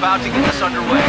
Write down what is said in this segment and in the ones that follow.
about to get this underway.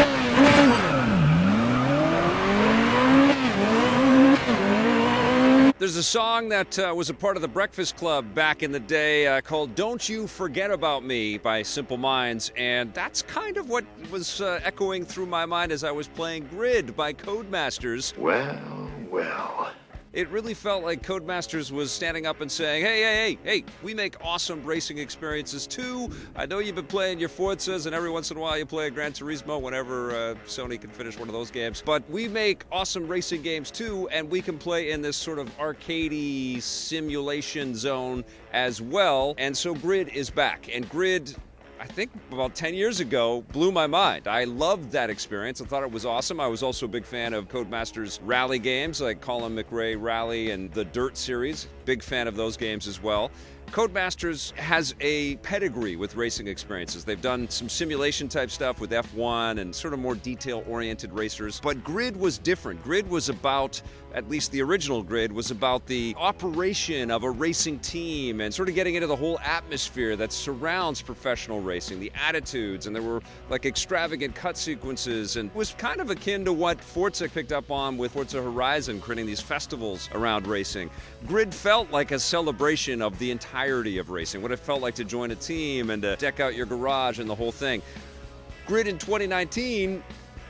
There's a song that was a part of the Breakfast Club back in the day called Don't You Forget About Me by Simple Minds, and that's kind of what was echoing through my mind as I was playing Grid by Codemasters. Well. It really felt like Codemasters was standing up and saying, hey, we make awesome racing experiences too. I know you've been playing your Forzas, and every once in a while you play a Gran Turismo whenever Sony can finish one of those games. But we make awesome racing games too, and we can play in this sort of arcadey simulation zone as well. And so Grid is back, and Grid, I think about 10 years ago, blew my mind. I loved that experience. I thought it was awesome. I was also a big fan of Codemasters rally games like Colin McRae Rally and the Dirt series. Big fan of those games as well. Codemasters has a pedigree with racing experiences. They've done some simulation type stuff with F1 and sort of more detail-oriented racers. But Grid was different. Grid was about, at least the original Grid, was about the operation of a racing team and sort of getting into the whole atmosphere that surrounds professional racing, the attitudes, and there were like extravagant cut sequences, and it was kind of akin to what Forza picked up on with Forza Horizon, creating these festivals around racing. Grid felt like a celebration of the entirety of racing, what it felt like to join a team and to deck out your garage and the whole thing. Grid in 2019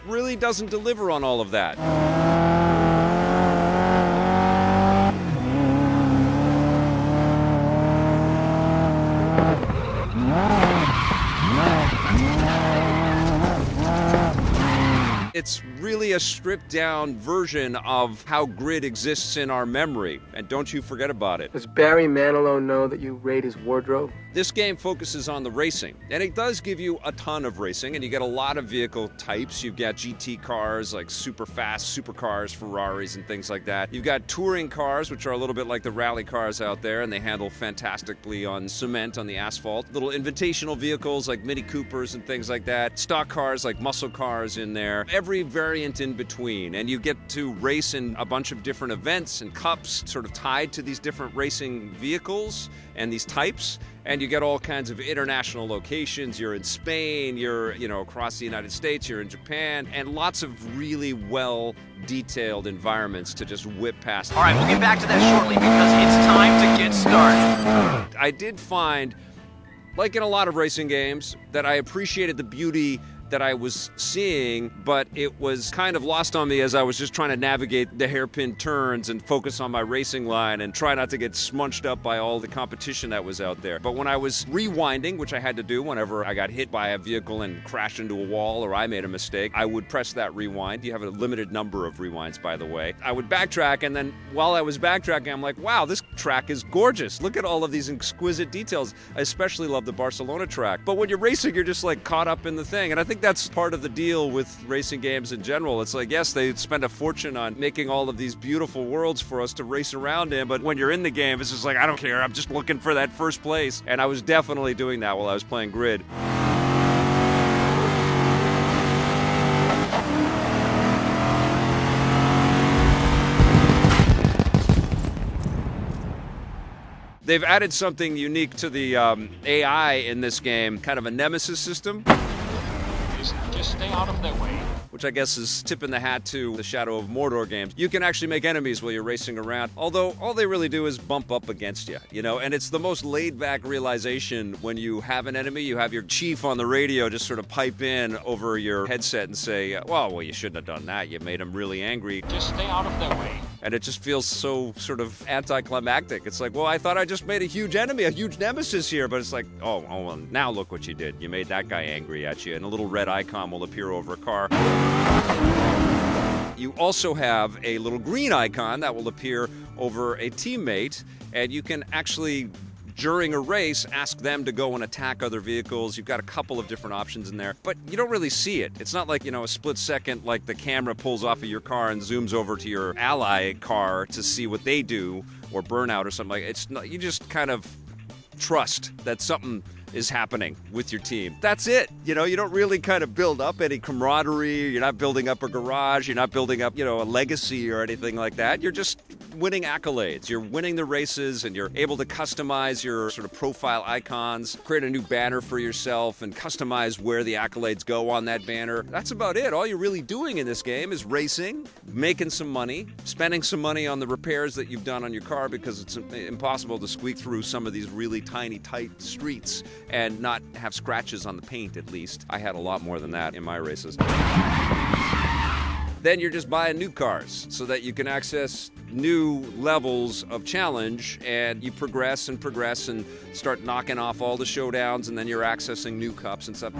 really doesn't deliver on all of that. It's really a stripped-down version of how Grid exists in our memory, and don't you forget about it. Does Barry Manilow know that you raid his wardrobe? This game focuses on the racing, and it does give you a ton of racing, and you get a lot of vehicle types. You've got GT cars, like super fast supercars, Ferraris, and things like that. You've got touring cars, which are a little bit like the rally cars out there, and they handle fantastically on cement, on the asphalt. Little invitational vehicles like Mini Coopers and things like that. Stock cars like muscle cars in there. Every variant in between, and you get to race in a bunch of different events and cups sort of tied to these different racing vehicles and these types, and you get all kinds of international locations. You're in Spain, you're across the United States, you're in Japan, and lots of really well detailed environments to just whip past. All right, we'll get back to that shortly because it's time to get started. I did find, like in a lot of racing games, that I appreciated the beauty that I was seeing, but it was kind of lost on me as I was just trying to navigate the hairpin turns and focus on my racing line and try not to get smunched up by all the competition that was out there. But when I was rewinding, which I had to do whenever I got hit by a vehicle and crashed into a wall or I made a mistake, I would press that rewind. You have a limited number of rewinds, by the way. I would backtrack, and then while I was backtracking, I'm like, wow, this track is gorgeous. Look at all of these exquisite details. I especially love the Barcelona track. But when you're racing, you're just like caught up in the thing. And I think that's part of the deal with racing games in general. It's like, yes, they spend a fortune on making all of these beautiful worlds for us to race around in, but when you're in the game, it's just like, I don't care, I'm just looking for that first place. And I was definitely doing that while I was playing Grid. They've added something unique to the AI in this game, kind of a nemesis system. Just stay out of their way. Which I guess is tipping the hat to the Shadow of Mordor games. You can actually make enemies while you're racing around, although all they really do is bump up against you, and it's the most laid-back realization when you have an enemy. You have your chief on the radio just sort of pipe in over your headset and say, well, you shouldn't have done that. You made him really angry. Just stay out of their way. And it just feels so sort of anticlimactic. It's like, well, I thought I just made a huge enemy, a huge nemesis here, but it's like, oh, well, now look what you did. You made that guy angry at you, and a little red icon will appear over a car. You also have a little green icon that will appear over a teammate, and you can actually, during a race, ask them to go and attack other vehicles. You've got a couple of different options in there, but you don't really see it. It's not like, a split second, like the camera pulls off of your car and zooms over to your ally car to see what they do, or burnout or something like that. It's not, you just kind of trust that something is happening with your team. That's it. You know, you don't really kind of build up any camaraderie. You're not building up a garage. You're not building up, a legacy or anything like that. You're just winning accolades. You're winning the races, and you're able to customize your sort of profile icons, create a new banner for yourself, and customize where the accolades go on that banner. That's about it. All you're really doing in this game is racing, making some money, spending some money on the repairs that you've done on your car, because it's impossible to squeak through some of these really tiny, tight streets and not have scratches on the paint, at least. I had a lot more than that in my races. Then you're just buying new cars so that you can access new levels of challenge, and you progress and progress and start knocking off all the showdowns, and then you're accessing new cups and stuff.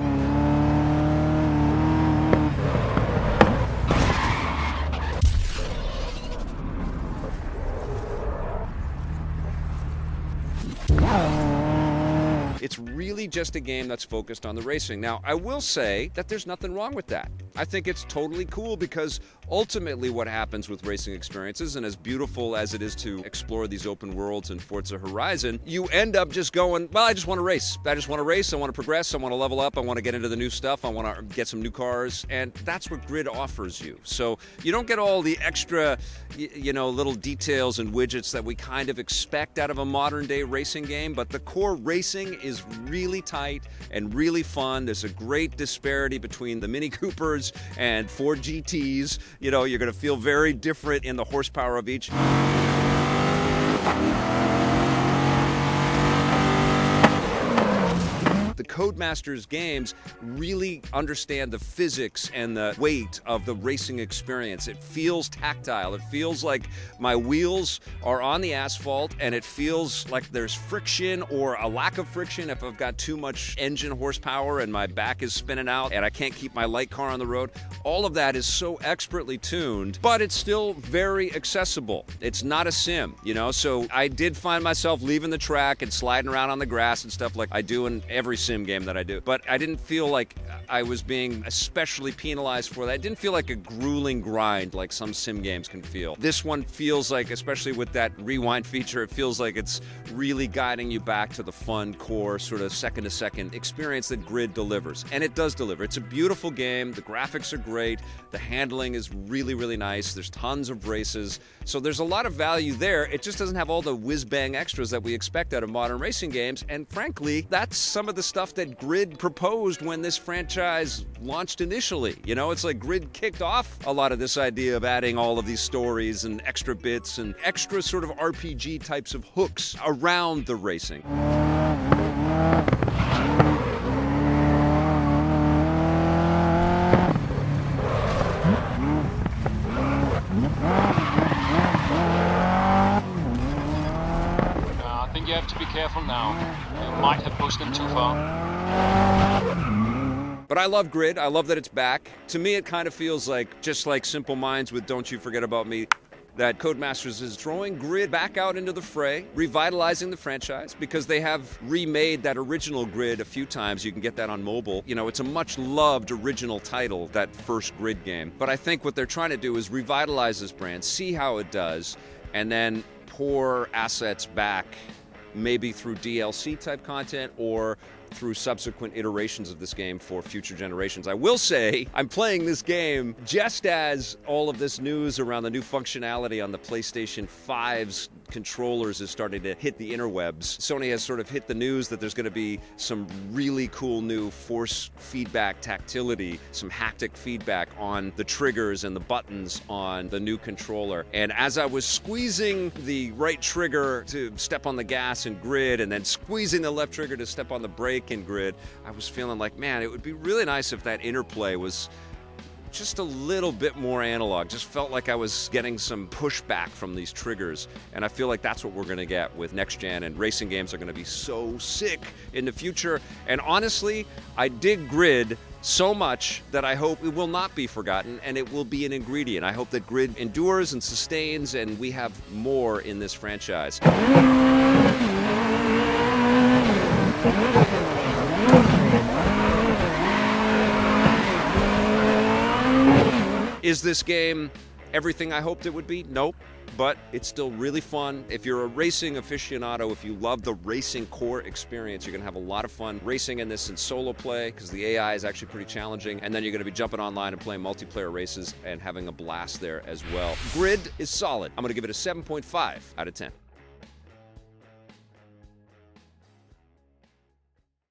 It's really just a game that's focused on the racing. Now, I will say that there's nothing wrong with that. I think it's totally cool, because ultimately what happens with racing experiences, and as beautiful as it is to explore these open worlds in Forza Horizon, you end up just going, well, I just want to race. I just want to race. I want to progress. I want to level up. I want to get into the new stuff. I want to get some new cars. And that's what Grid offers you. So you don't get all the extra, little details and widgets that we kind of expect out of a modern day racing game. But the core racing is really tight and really fun. There's a great disparity between the Mini Coopers and Ford GTs. You're going to feel very different in the horsepower of each. The Codemasters games really understand the physics and the weight of the racing experience. It feels tactile. It feels like my wheels are on the asphalt, and it feels like there's friction or a lack of friction if I've got too much engine horsepower and my back is spinning out and I can't keep my light car on the road. All of that is so expertly tuned, but it's still very accessible. It's not a sim, so I did find myself leaving the track and sliding around on the grass and stuff like I do in every sim game that I do. But I didn't feel like I was being especially penalized for that. It didn't feel like a grueling grind like some sim games can feel. This one feels like, especially with that rewind feature, it feels like it's really guiding you back to the fun, core, sort of second-to-second experience that Grid delivers. And it does deliver. It's a beautiful game. The graphics are great. The handling is really, really nice. There's tons of races. So there's a lot of value there. It just doesn't have all the whiz-bang extras that we expect out of modern racing games. And frankly, that's some of the stuff that Grid proposed when this franchise launched initially. It's like Grid kicked off a lot of this idea of adding all of these stories and extra bits and extra sort of RPG types of hooks around the racing. I think you have to be careful now. You might have pushed them too far. But I love Grid. I love that it's back. To me, it kind of feels like, just like Simple Minds with Don't You Forget About Me, that Codemasters is throwing Grid back out into the fray, revitalizing the franchise, because they have remade that original Grid a few times. You can get that on mobile. It's a much-loved original title, that first Grid game. But I think what they're trying to do is revitalize this brand, see how it does, and then pour assets back, maybe through DLC-type content or through subsequent iterations of this game for future generations. I will say, I'm playing this game just as all of this news around the new functionality on the PlayStation 5's controllers is starting to hit the interwebs. Sony has sort of hit the news that there's going to be some really cool new Force-Feedback Tactility, some haptic feedback on the triggers and the buttons on the new controller. And as I was squeezing the right trigger to step on the gas in Grid, and then squeezing the left trigger to step on the brake in Grid, I was feeling like, man, it would be really nice if that interplay was just a little bit more analog. Just felt like I was getting some pushback from these triggers, and I feel like that's what we're going to get with next gen, and racing games are going to be so sick in the future. And honestly, I dig Grid so much that I hope it will not be forgotten, and it will be an ingredient. I hope that Grid endures and sustains, and we have more in this franchise. Is this game everything I hoped it would be? Nope. But it's still really fun. If you're a racing aficionado, if you love the racing core experience, you're going to have a lot of fun racing in this in solo play because the AI is actually pretty challenging. And then you're going to be jumping online and playing multiplayer races and having a blast there as well. Grid is solid. I'm going to give it a 7.5 out of 10.